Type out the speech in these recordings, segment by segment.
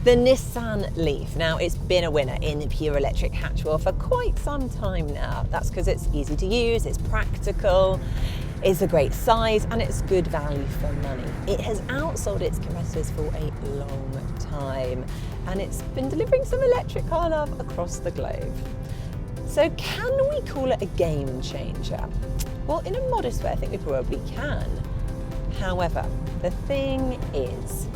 The Nissan Leaf. Now, it's been a winner in the pure electric hatch world for quite some time now. That's because it's easy to use, it's practical, it's a great size, and it's good value for money. It has outsold its competitors for a long time, and it's been delivering some electric car love across the globe. So can we call it a game changer? Well, in a modest way, I think we probably can. However, the thing is,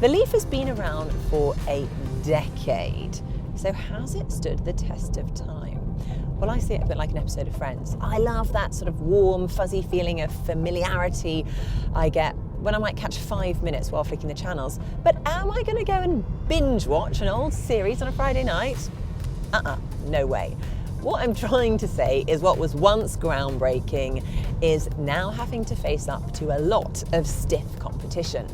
the Leaf has been around for a decade. So has it stood the test of time? Well, I see it a bit like an episode of Friends. I love that sort of warm, fuzzy feeling of familiarity I get when I might catch 5 minutes while flicking the channels. But am I going to go and binge watch an old series on a Friday night? No way. What I'm trying to say is what was once groundbreaking is now having to face up to a lot of stiff competition.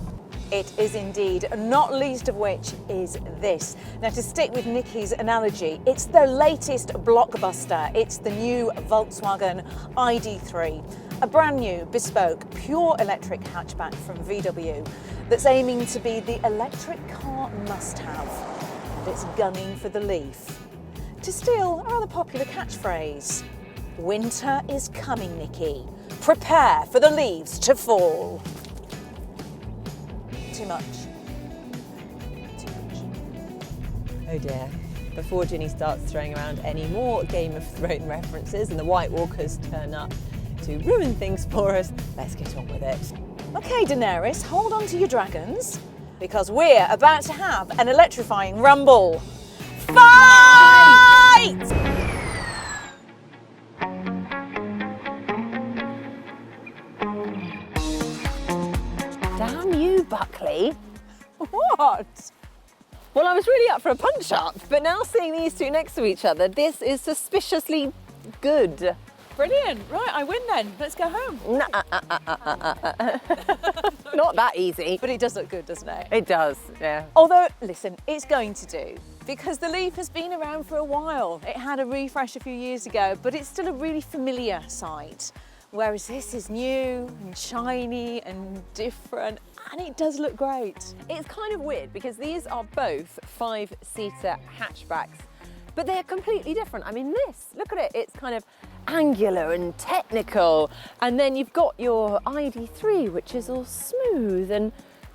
It is indeed, not least of which is this. Now, to stick with Nicki's analogy, it's the latest blockbuster. It's the new Volkswagen ID.3, a brand new, bespoke, pure electric hatchback from VW that's aiming to be the electric car must-have. And it's gunning for the Leaf. To steal a rather popular catchphrase, winter is coming, Nicki. Prepare for the leaves to fall. Too much. Oh dear. Before Ginny starts throwing around any more Game of Thrones references and the White Walkers turn up to ruin things for us, let's get on with it. Okay, Daenerys, hold on to your dragons, because we're about to have an electrifying rumble. Fight! Damn you, Buckley. What? Well, I was really up for a punch-up, but now seeing these two next to each other, this is suspiciously good. Brilliant. Right, I win then. Let's go home. Not that easy. But it does look good, doesn't it? It does, yeah. Although, listen, it's going to do, because the Leaf has been around for a while. It had a refresh a few years ago, but it's still a really familiar sight. Whereas this is new and shiny and different, and it does look great. It's kind of weird because these are both 5-seater hatchbacks, but they're completely different. I mean, this, look at it, it's kind of angular and technical. And then you've got your ID3, which is all smooth. And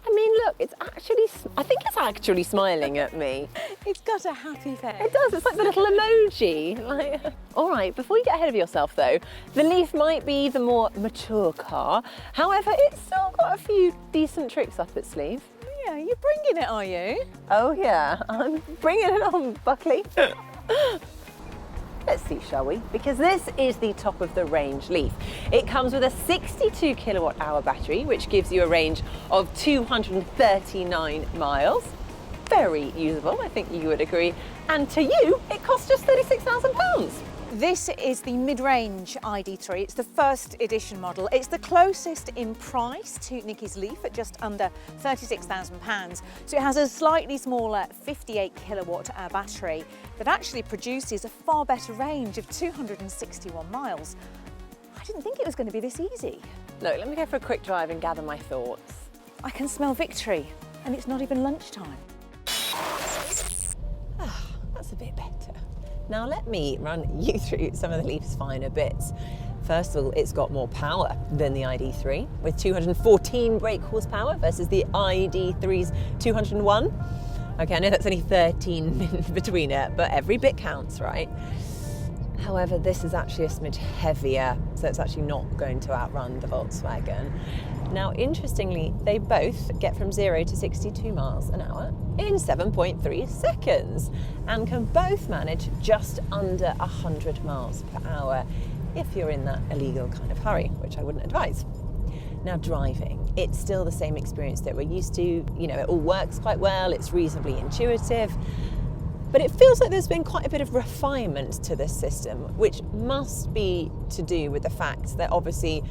I mean, look, it's actually, I think it's actually smiling at me. It's got a happy face. It does, it's like the little emoji. Like, all right, before you get ahead of yourself though, the Leaf might be the more mature car. However, it's still got a few decent tricks up its sleeve. Yeah, you're bringing it, are you? Oh yeah, I'm bringing it on, Buckley. Let's see, shall we? Because this is the top of the range Leaf. It comes with a 62 kilowatt hour battery, which gives you a range of 239 miles. Very usable, I think you would agree. And to you, it costs just £36,000. This is the mid-range ID3. It's the first edition model. It's the closest in price to Nicki's Leaf at just under £36,000. So it has a slightly smaller 58 kilowatt hour battery that actually produces a far better range of 261 miles. I didn't think it was going to be this easy. Look, let me go for a quick drive and gather my thoughts. I can smell victory, and it's not even lunchtime. That's a bit better. Now let me run you through some of the Leaf's finer bits. First of all, it's got more power than the ID3 with 214 brake horsepower versus the ID3's 201. Okay, I know that's only 13 between it, but every bit counts, right? However, this is actually a smidge heavier, so it's actually not going to outrun the Volkswagen. Now, interestingly, they both get from 0 to 62 miles an hour in 7.3 seconds and can both manage just under 100 miles per hour if you're in that illegal kind of hurry, which I wouldn't advise. Now, driving, it's still the same experience that we're used to. You know, it all works quite well, it's reasonably intuitive, but it feels like there's been quite a bit of refinement to this system, which must be to do with the fact that obviously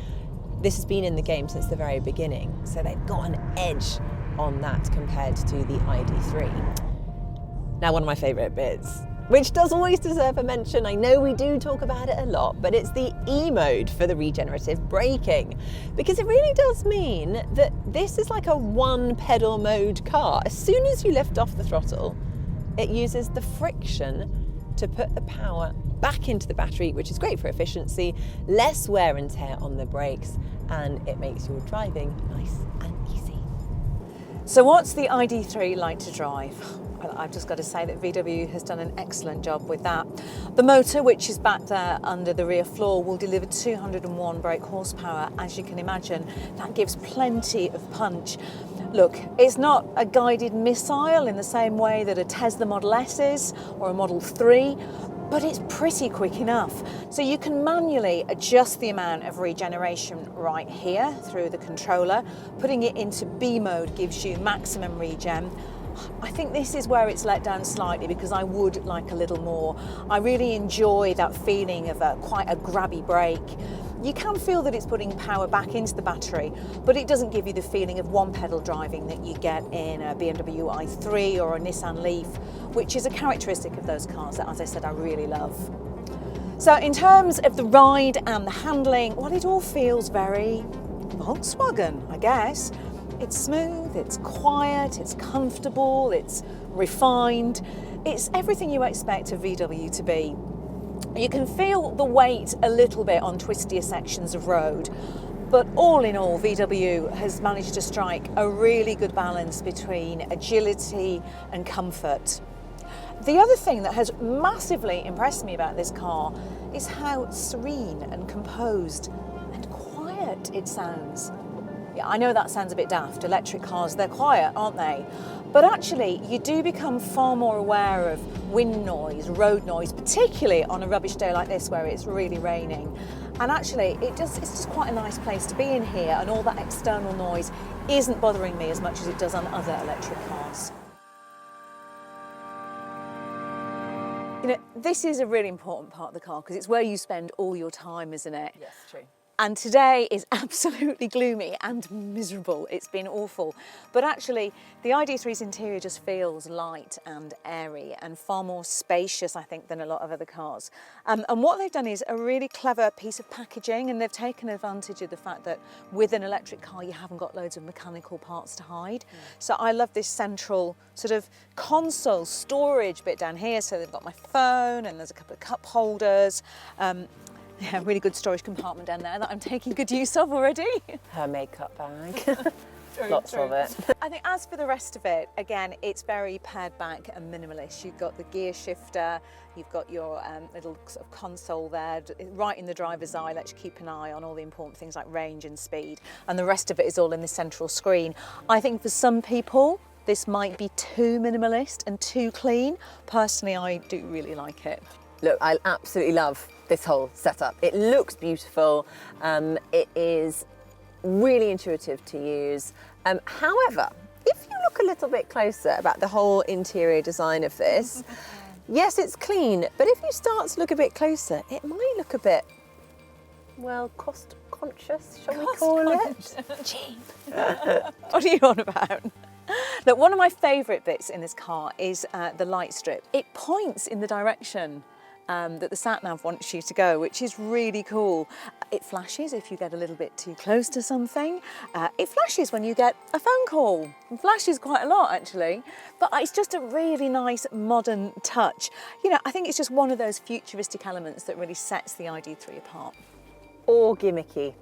this has been in the game since the very beginning, so they've got an edge on that compared to the ID3. Now, one of my favourite bits, which does always deserve a mention. I know we do talk about it a lot, but it's the E mode for the regenerative braking, because it really does mean that this is like a one pedal mode car. As soon as you lift off the throttle, it uses the friction to put the power back into the battery, which is great for efficiency, less wear and tear on the brakes, and it makes your driving nice and easy. So what's the ID3 like to drive? Well, I've just got to say that VW has done an excellent job with that. The motor, which is back there under the rear floor, will deliver 201 brake horsepower. As you can imagine, that gives plenty of punch. Look, it's not a guided missile in the same way that a Tesla Model S is or a Model 3, but it's pretty quick enough. So you can manually adjust the amount of regeneration right here through the controller. Putting it into B mode gives you maximum regen. I think this is where it's let down slightly because I would like a little more. I really enjoy that feeling of quite a grabby brake. You can feel that it's putting power back into the battery, but it doesn't give you the feeling of one pedal driving that you get in a BMW i3 or a Nissan Leaf, which is a characteristic of those cars that, as I said, I really love. So in terms of the ride and the handling, well, it all feels very Volkswagen, I guess. It's smooth, it's quiet, it's comfortable, it's refined. It's everything you expect a VW to be. You can feel the weight a little bit on twistier sections of road, but all in all, VW has managed to strike a really good balance between agility and comfort. The other thing that has massively impressed me about this car is how serene and composed and quiet it sounds. Yeah, I know that sounds a bit daft. Electric cars, they're quiet, aren't they? But actually, you do become far more aware of wind noise, road noise, particularly on a rubbish day like this where it's really raining. And actually, it's just quite a nice place to be in here, and all that external noise isn't bothering me as much as it does on other electric cars. You know, this is a really important part of the car because it's where you spend all your time, isn't it? Yes, true. And today is absolutely gloomy and miserable. It's been awful. But actually, the ID3's interior just feels light and airy and far more spacious, I think, than a lot of other cars. And what they've done is a really clever piece of packaging, and they've taken advantage of the fact that with an electric car, you haven't got loads of mechanical parts to hide. So I love this central sort of console storage bit down here. So they've got my phone, and there's a couple of cup holders. Yeah, really good storage compartment down there that I'm taking good use of already. Her makeup bag. Lots of it. I think as for the rest of it, again, it's very pared back and minimalist. You've got the gear shifter, you've got your little sort of console there, right in the driver's eye, lets you keep an eye on all the important things like range and speed, and the rest of it is all in the central screen. I think for some people, this might be too minimalist and too clean. Personally, I do really like it. Look, I absolutely love this whole setup. It looks beautiful. It is really intuitive to use. However, if you look a little bit closer about the whole interior design of this, yes, it's clean, but if you start to look a bit closer, it might look a bit, well, cost conscious, shall we call it? Cheap. What are you on about? Look, one of my favourite bits in this car is the light strip. It points in the direction that the sat-nav wants you to go, which is really cool. It flashes if you get a little bit too close to something. It flashes when you get a phone call. It flashes quite a lot, actually. But it's just a really nice modern touch. You know, I think it's just one of those futuristic elements that really sets the ID3 apart. Or gimmicky.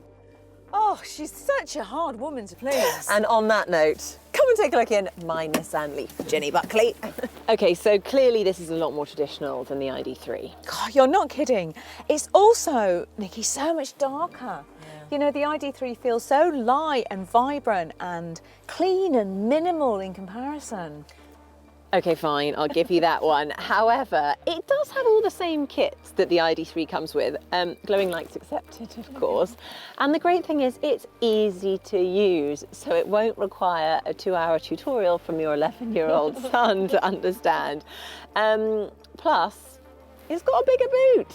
Oh, she's such a hard woman to please. And on that note, come and take a look in my Nissan Leaf, Ginny Buckley. Okay, so clearly this is a lot more traditional than the ID3. God, you're not kidding. It's also, Nicki, so much darker. Yeah. You know, the ID3 feels so light and vibrant and clean and minimal in comparison. Okay, fine, I'll give you that one. However, it does have all the same kits that the ID3 comes with, glowing lights accepted, of course. And the great thing is it's easy to use, so it won't require a 2-hour tutorial from your 11-year-old son to understand. Plus, it's got a bigger boot.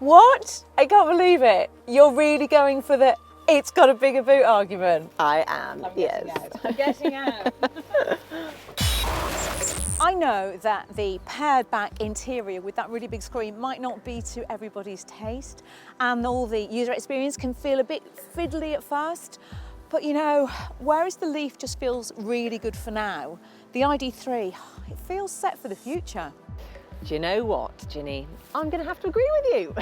What? I can't believe it. You're really going for the it's got a bigger boot argument. I am, yes. I'm getting out. I know that the pared back interior with that really big screen might not be to everybody's taste, and all the user experience can feel a bit fiddly at first, but you know, whereas the Leaf just feels really good for now, the ID3, it feels set for the future. Do you know what, Ginny? I'm going to have to agree with you.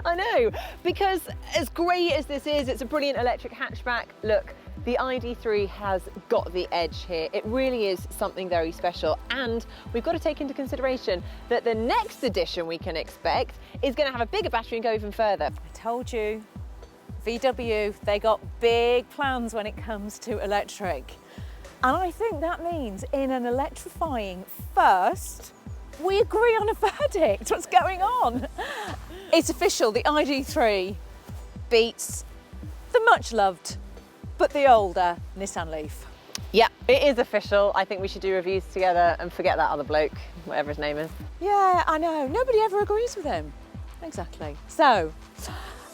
I know, because as great as this is, it's a brilliant electric hatchback. Look, the ID3 has got the edge here. It really is something very special. And we've got to take into consideration that the next edition we can expect is going to have a bigger battery and go even further. I told you, VW, they got big plans when it comes to electric. And I think that means in an Electrifying first, we agree on a verdict. What's going on? It's official, the ID3 beats the much loved but the older Nissan Leaf. Yeah, it is official. I think we should do reviews together and forget that other bloke, whatever his name is. Yeah, I know. Nobody ever agrees with him. Exactly. So,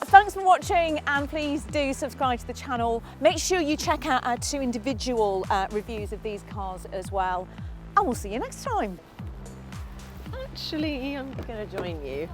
thanks for watching, and please do subscribe to the channel. Make sure you check out our 2 individual reviews of these cars as well. And we'll see you next time. Actually, I'm going to join you.